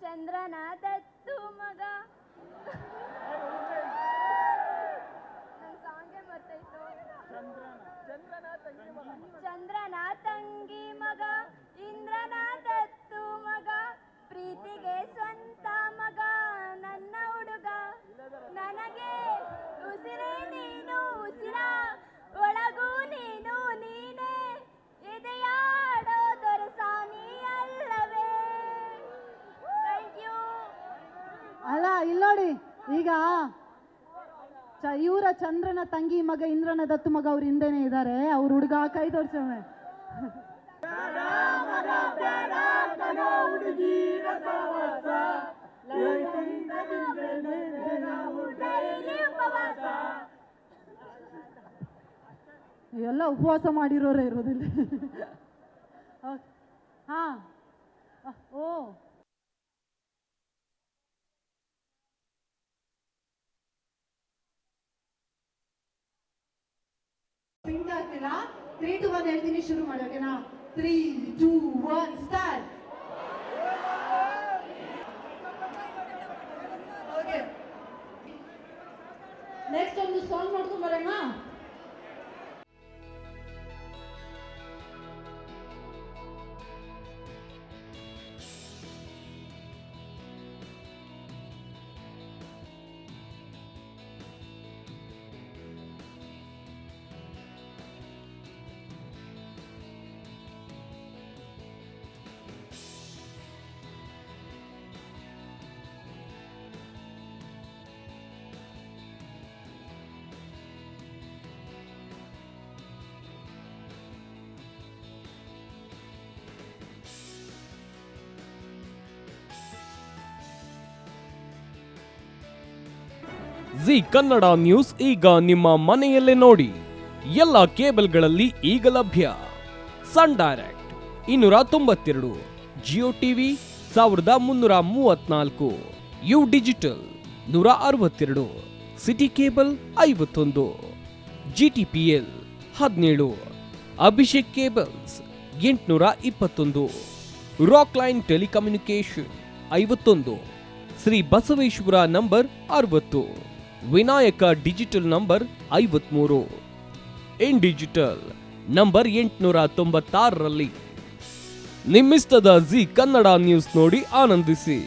ಚಂದ್ರನ ದತ್ತು ಮಗ. ಚಂದ್ರನ ತಂಗಿ ಮಗ, ಇಂದ್ರನ ದತ್ತು ಮಗ, ಪ್ರೀತಿಗೆ ಸ್ವಂತ ಮಗ, ನನ್ನ ಹುಡುಗ. ನನಗೆ ಉಸಿರೇ ನೀನು, ಉಸಿರ ಒಳಗೂ ನೀನು, ನೀನೇ ಎದೆಯಾಡೋ ದೊರಸಾನಿ ಅಲ್ಲವೇ. Thank you. ಅಲ್ಲ ಇಲ್ಲಿ ನೋಡಿ, ಈಗ ಇವರ ಚಂದ್ರನ ತಂಗಿ ಮಗ ಇಂದ್ರನ ದತ್ತು ಮಗ ಅವ್ರ ಹಿಂದೆನೆ ಇದ್ದಾರೆ. ಅವ್ರ ಹುಡುಗ ಕೈ ತೋರ್ಸವೆ. ಎಲ್ಲ ಉಪವಾಸ ಮಾಡಿರೋರೇ ಇರೋದಿಲ್ಲ. ಹಾ ಓ ಪಿಂಟ್ ಆಗ್ತಿಲ್ಲ. 3, 2, 1 ಹೇಳ್ತೀನಿ, ಶುರು ಮಾಡಿ. ಓಕೆನಾ? 3, 2, 1 ಸ್ಟಾರ್ಟ್. ಓಕೆ, ನೆಕ್ಸ್ಟ್ ಒಂದು ಸಾಂಗ್ ಮಾಡ್ಕೊಂಡ್ ಬರೋಣ. ಜಿ ಕನ್ನಡ ನ್ಯೂಸ್ ಈಗ ನಿಮ್ಮ ಮನೆಯಲ್ಲೇ ನೋಡಿ. ಎಲ್ಲ ಕೇಬಲ್ಗಳಲ್ಲಿ ಈಗ ಲಭ್ಯ. Sun Direct 292, Jio TV 1334, U digital 162, city cable 51, GTPL 17, Abhishek cables 821, Rockline telecommunication 51, Shri Basaveshwara number 60, Vinayaka digital number 53, in digital number 896ರಲ್ಲಿ. ನಿಮ್ಮಿಸ್ತದ ಜಿ ಕನ್ನಡ ನ್ಯೂಸ್ ನೋಡಿ ಆನಂದಿಸಿ.